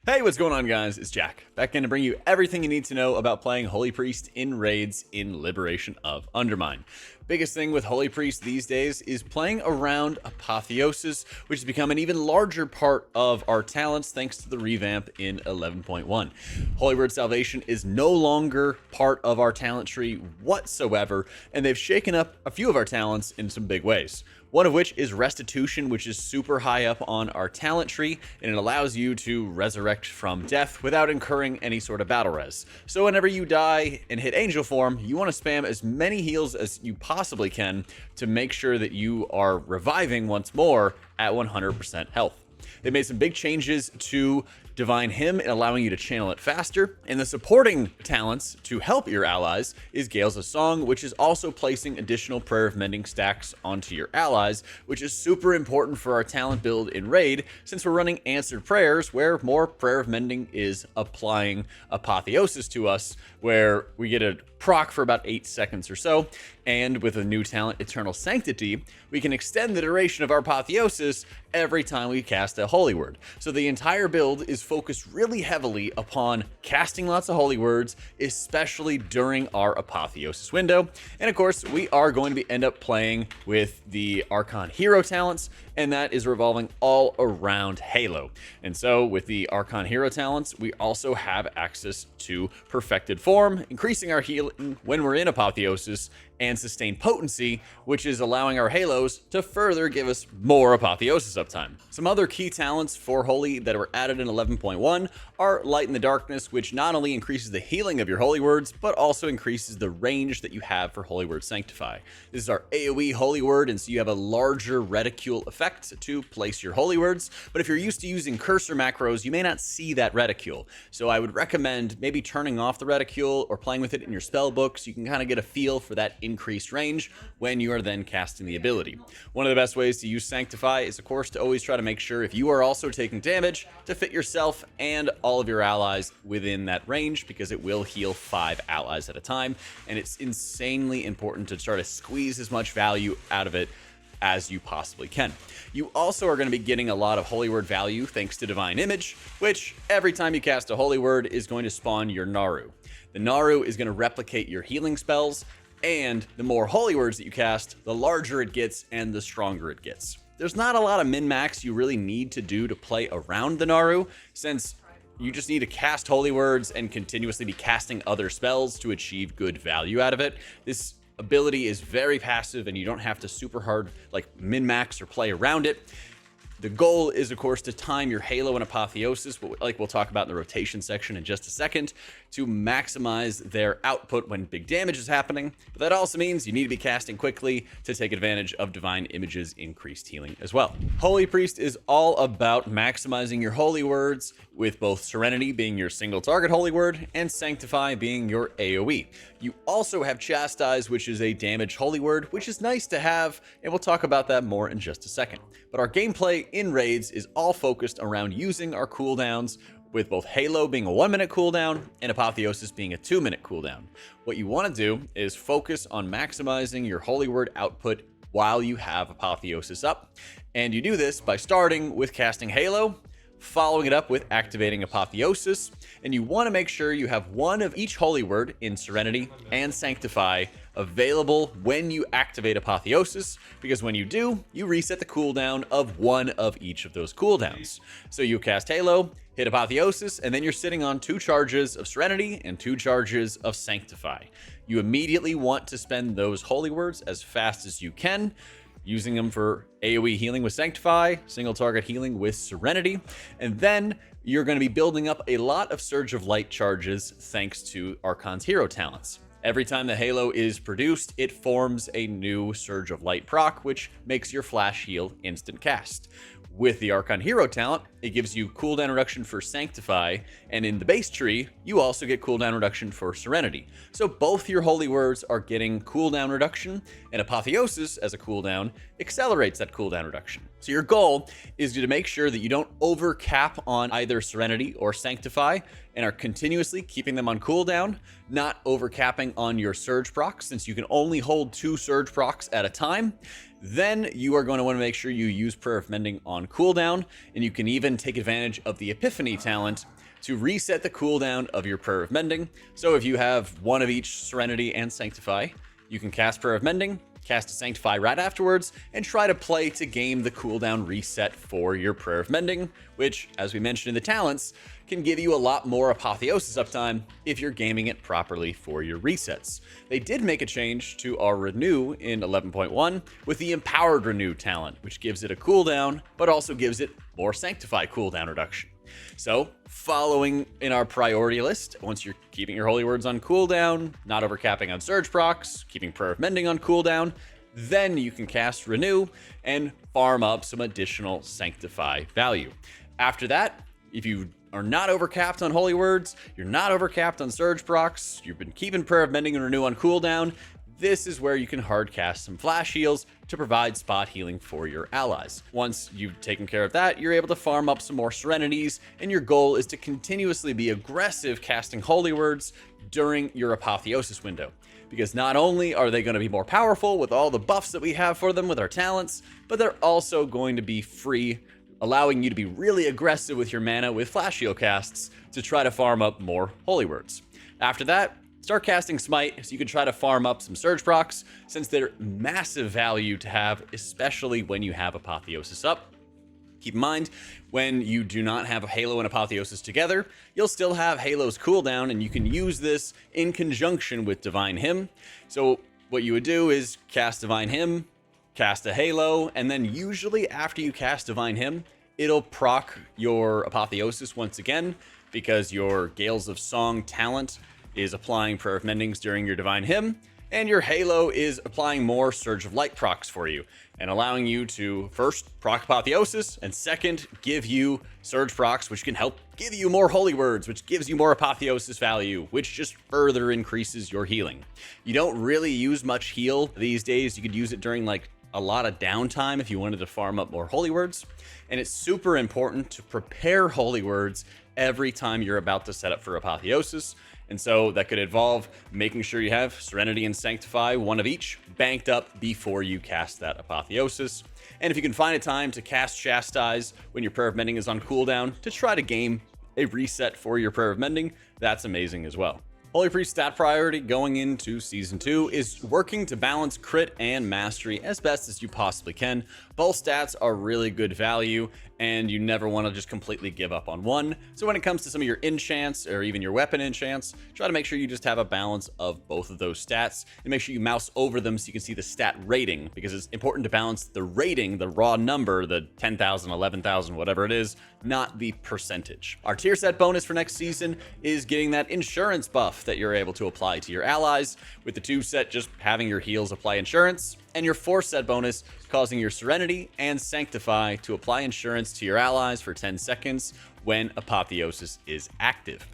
Hey, what's going on, guys? It's Jack, back in to bring you everything you need to know about playing Holy Priest in raids in Liberation of Undermine. Biggest thing with Holy Priest these days is playing around Apotheosis, which has become an even larger part of our talents thanks to the revamp in 11.1. Holy Word Salvation is no longer part of our talent tree whatsoever, and they've shaken up a few of our talents in some big ways. One of which is Restitution, which is super high up on our talent tree, and it allows you to resurrect from death without incurring any sort of battle res. So whenever you die and hit angel form, you want to spam as many heals as you possibly can to make sure that you are reviving once more at 100% health. They made some big changes to Divine Hymn and allowing you to channel it faster, and the supporting talents to help your allies is Gales of Song, which is also placing additional Prayer of Mending stacks onto your allies, which is super important for our talent build in Raid, since we're running Answered Prayers, where more Prayer of Mending is applying Apotheosis to us, where we get a proc for about 8 seconds or so, and with a new talent, Eternal Sanctity, we can extend the duration of our Apotheosis every time we cast a Holy Word. So the entire build is focused really heavily upon casting lots of Holy Words, especially during our Apotheosis window. And of course, we are going to end up playing with the Archon Hero talents, and that is revolving all around Halo. And so with the Archon Hero talents, we also have access to Perfected Form, increasing our healing when we're in Apotheosis, and Sustained Potency, which is allowing our Halos to further give us more Apotheosis uptime. Some other key talents for Holy that were added in 11.1 are Light in the Darkness, which not only increases the healing of your Holy Words, but also increases the range that you have for Holy Word Sanctify. This is our AoE Holy Word, and so you have a larger reticule effect to place your Holy Words, but if you're used to using cursor macros, you may not see that reticule. So I would recommend maybe turning off the reticule or playing with it in your spell book so you can kind of get a feel for that increased range when you are then casting the ability. One of the best ways to use Sanctify is, of course, to always try to make sure if you are also taking damage to fit yourself and all of your allies within that range, because it will heal 5 allies at a time, and it's insanely important to try to squeeze as much value out of it as you possibly can. You also are going to be getting a lot of Holy Word value thanks to Divine Image, which every time you cast a Holy Word is going to spawn your Naru. The Naru is going to replicate your healing spells, and the more Holy Words that you cast, the larger it gets and the stronger it gets. There's not a lot of min-max you really need to do to play around the Naru, since you just need to cast Holy Words and continuously be casting other spells to achieve good value out of it. This ability is very passive and you don't have to super hard like min-max or play around it. The goal is, of course, to time your Halo and Apotheosis, like we'll talk about in the rotation section in just a second, to maximize their output when big damage is happening. But that also means you need to be casting quickly to take advantage of Divine Image's increased healing as well. Holy Priest is all about maximizing your Holy Words, with both Serenity being your single target Holy Word and Sanctify being your AoE. You also have Chastise, which is a damage Holy Word, which is nice to have, and we'll talk about that more in just a second. But our gameplay in raids is all focused around using our cooldowns, with both Halo being a 1-minute cooldown and Apotheosis being a 2-minute cooldown. What you want to do is focus on maximizing your Holy Word output while you have Apotheosis up, and you do this by starting with casting Halo, following it up with activating Apotheosis, and you want to make sure you have one of each Holy Word in Serenity and Sanctify available when you activate Apotheosis, because when you do, you reset the cooldown of one of each of those cooldowns. So you cast Halo, hit Apotheosis, and then you're sitting on 2 charges of Serenity and 2 charges of Sanctify. You immediately want to spend those Holy Words as fast as you can, using them for AoE healing with Sanctify, single target healing with Serenity, and then you're going to be building up a lot of Surge of Light charges thanks to Archon's Hero talents. Every time the Halo is produced, it forms a new Surge of Light proc, which makes your flash heal instant cast. With the Archon Hero talent, it gives you cooldown reduction for Sanctify, and in the base tree, you also get cooldown reduction for Serenity. So both your Holy Words are getting cooldown reduction, and Apotheosis, as a cooldown, accelerates that cooldown reduction. So your goal is to make sure that you don't overcap on either Serenity or Sanctify, and are continuously keeping them on cooldown, not overcapping on your Surge procs, since you can only hold 2 Surge procs at a time. Then you are going to want to make sure you use Prayer of Mending on cooldown, and you can even take advantage of the Epiphany talent to reset the cooldown of your Prayer of Mending. So if you have one of each Serenity and Sanctify, you can cast Prayer of Mending, cast a Sanctify right afterwards, and try to play to game the cooldown reset for your Prayer of Mending, which, as we mentioned in the talents, can give you a lot more Apotheosis uptime if you're gaming it properly for your resets. They did make a change to our Renew in 11.1 with the Empowered Renew talent, which gives it a cooldown, but also gives it more Sanctify cooldown reduction. So, following in our priority list, once you're keeping your Holy Words on cooldown, not overcapping on Surge procs, keeping Prayer of Mending on cooldown, then you can cast Renew and farm up some additional Sanctify value. After that, if you are not overcapped on Holy Words, you're not overcapped on Surge procs, you've been keeping Prayer of Mending and Renew on cooldown, this is where you can hard cast some flash heals to provide spot healing for your allies. Once you've taken care of that, you're able to farm up some more Serenities, and your goal is to continuously be aggressive casting Holy Words during your Apotheosis window. Because not only are they going to be more powerful with all the buffs that we have for them with our talents, but they're also going to be free, allowing you to be really aggressive with your mana with flash heal casts to try to farm up more Holy Words. After that, start casting Smite so you can try to farm up some Surge procs, since they're massive value to have, especially when you have Apotheosis up. Keep in mind, when you do not have Halo and Apotheosis together, you'll still have Halo's cooldown, and you can use this in conjunction with Divine Hymn. So what you would do is cast Divine Hymn, cast a Halo, and then usually after you cast Divine Hymn, it'll proc your Apotheosis once again, because your Gales of Song talent is applying Prayer of Mendings during your Divine Hymn, and your Halo is applying more Surge of Light procs for you, and allowing you to first proc Apotheosis, and second, give you Surge procs, which can help give you more Holy Words, which gives you more Apotheosis value, which just further increases your healing. You don't really use much heal these days. You could use it during like a lot of downtime if you wanted to farm up more Holy Words, and it's super important to prepare Holy Words every time you're about to set up for Apotheosis. And so that could involve making sure you have Serenity and Sanctify, one of each, banked up before you cast that Apotheosis. And if you can find a time to cast Chastise when your Prayer of Mending is on cooldown to try to game a reset for your Prayer of Mending, that's amazing as well. Holy Priest stat priority going into Season 2 is working to balance crit and mastery as best as you possibly can. Both stats are really good value, and you never want to just completely give up on one. So when it comes to some of your enchants or even your weapon enchants, try to make sure you just have a balance of both of those stats, and make sure you mouse over them so you can see the stat rating, because it's important to balance the rating, the raw number, the 10,000, 11,000, whatever it is, not the percentage. Our tier set bonus for next season is getting that insurance buff that you're able to apply to your allies, with the 2 set just having your heals apply insurance, and your 4 set bonus causing your Serenity and Sanctify to apply insurance to your allies for 10 seconds when Apotheosis is active.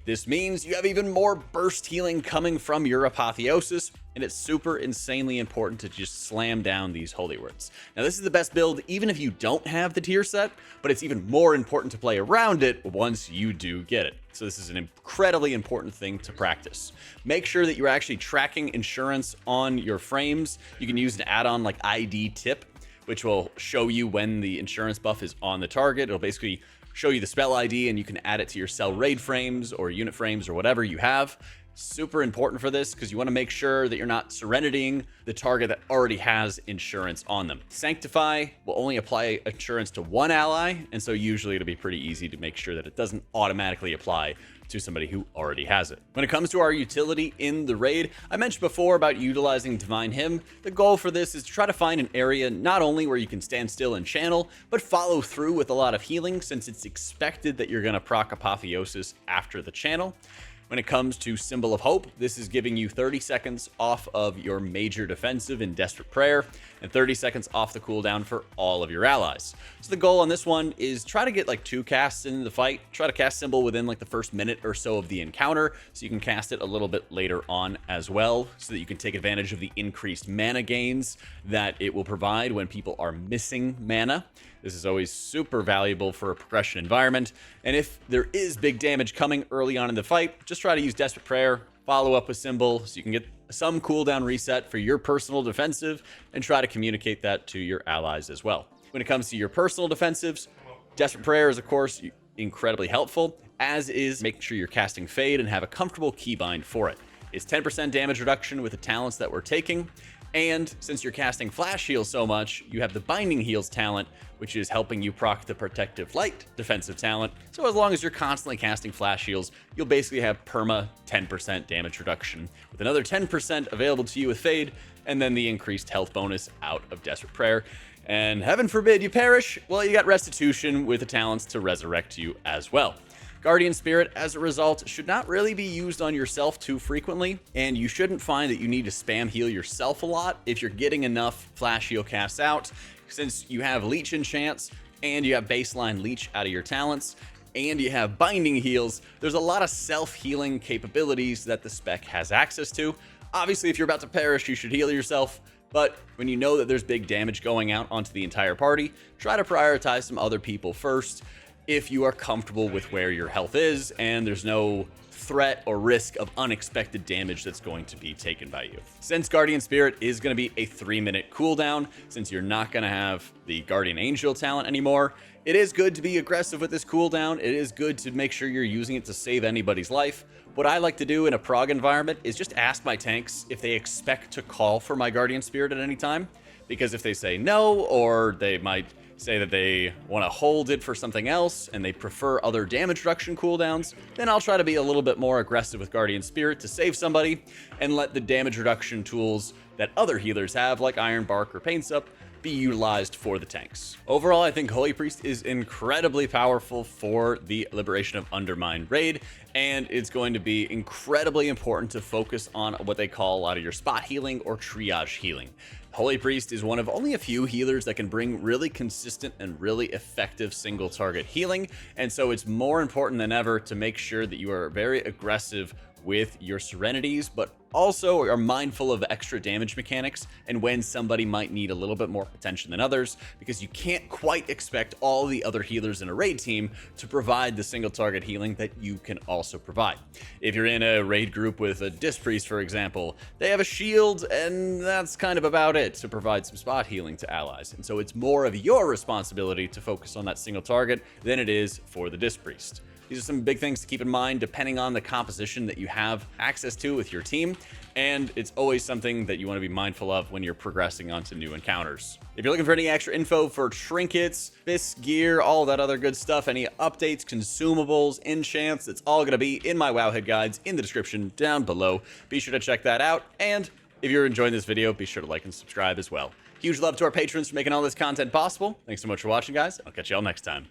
This means you have even more burst healing coming from your Apotheosis, and it's super insanely important to just slam down these Holy Words. Now, this is the best build even if you don't have the tier set, but it's even more important to play around it once you do get it. So this is an incredibly important thing to practice. Make sure that you're actually tracking insurance on your frames. You can use an add-on like ID Tip, which will show you when the insurance buff is on the target. It'll basically show you the spell ID, and you can add it to your cell raid frames or unit frames or whatever you have. Super important for this, because you want to make sure that you're not Serenitying the target that already has insurance on them. Sanctify will only apply insurance to one ally, and so usually it'll be pretty easy to make sure that it doesn't automatically apply to somebody who already has it. When it comes to our utility in the raid, I mentioned before about utilizing Divine Hymn. The goal for this is to try to find an area not only where you can stand still and channel, but follow through with a lot of healing, since it's expected that you're going to proc Apotheosis after the channel. When it comes to Symbol of Hope, this is giving you 30 seconds off of your major defensive in Desperate Prayer, and 30 seconds off the cooldown for all of your allies. So the goal on this one is try to get like 2 casts in the fight. Try to cast Symbol within like the first minute or so of the encounter, so you can cast it a little bit later on as well, so that you can take advantage of the increased mana gains that it will provide when people are missing mana. This is always super valuable for a progression environment, and if there is big damage coming early on in the fight, just try to use Desperate Prayer, follow up with Symbol, so you can get some cooldown reset for your personal defensive, and try to communicate that to your allies as well. When it comes to your personal defensives, Desperate Prayer is, of course, incredibly helpful, as is making sure you're casting Fade and have a comfortable keybind for it. It's 10% damage reduction with the talents that we're taking, and since you're casting Flash Heal so much, you have the Binding Heals talent, which is helping you proc the Protective Light defensive talent. So as long as you're constantly casting Flash Heals, you'll basically have perma 10% damage reduction, with another 10% available to you with Fade, and then the increased health bonus out of Desperate Prayer. And heaven forbid you perish, well, you got Restitution with the talents to resurrect you as well. Guardian Spirit, as a result, should not really be used on yourself too frequently, and you shouldn't find that you need to spam heal yourself a lot if you're getting enough Flash Heal casts out, since you have Leech Enchants, and you have baseline Leech out of your talents, and you have Binding Heals. There's a lot of self-healing capabilities that the spec has access to. Obviously, if you're about to perish, you should heal yourself, but when you know that there's big damage going out onto the entire party, try to prioritize some other people first, if you are comfortable with where your health is and there's no threat or risk of unexpected damage that's going to be taken by you. Since Guardian Spirit is going to be a 3-minute cooldown, since you're not going to have the Guardian Angel talent anymore, it is good to be aggressive with this cooldown. It is good to make sure you're using it to save anybody's life. What I like to do in a prog environment is just ask my tanks if they expect to call for my Guardian Spirit at any time, because if they say no, or they might say that they want to hold it for something else and they prefer other damage reduction cooldowns, then I'll try to be a little bit more aggressive with Guardian Spirit to save somebody and let the damage reduction tools that other healers have, like Iron Bark or Pain Sup, be utilized for the tanks. Overall, I think Holy Priest is incredibly powerful for the Liberation of Undermine raid, and it's going to be incredibly important to focus on what they call a lot of your spot healing or triage healing. Holy Priest is one of only a few healers that can bring really consistent and really effective single target healing, and so it's more important than ever to make sure that you are very aggressive with your Serenities, but also are mindful of extra damage mechanics and when somebody might need a little bit more attention than others, because you can't quite expect all the other healers in a raid team to provide the single target healing that you can also provide. If you're in a raid group with a Disc Priest, for example, they have a shield and that's kind of about it to provide some spot healing to allies. And so it's more of your responsibility to focus on that single target than it is for the Disc Priest. These are some big things to keep in mind depending on the composition that you have access to with your team, and it's always something that you want to be mindful of when you're progressing onto new encounters. If you're looking for any extra info for trinkets, Fist gear, all that other good stuff, any updates, consumables, enchants, it's all going to be in my Wowhead guides in the description down below. Be sure to check that out, and if you're enjoying this video, be sure to like and subscribe as well. Huge love to our patrons for making all this content possible. Thanks so much for watching, guys. I'll catch you all next time.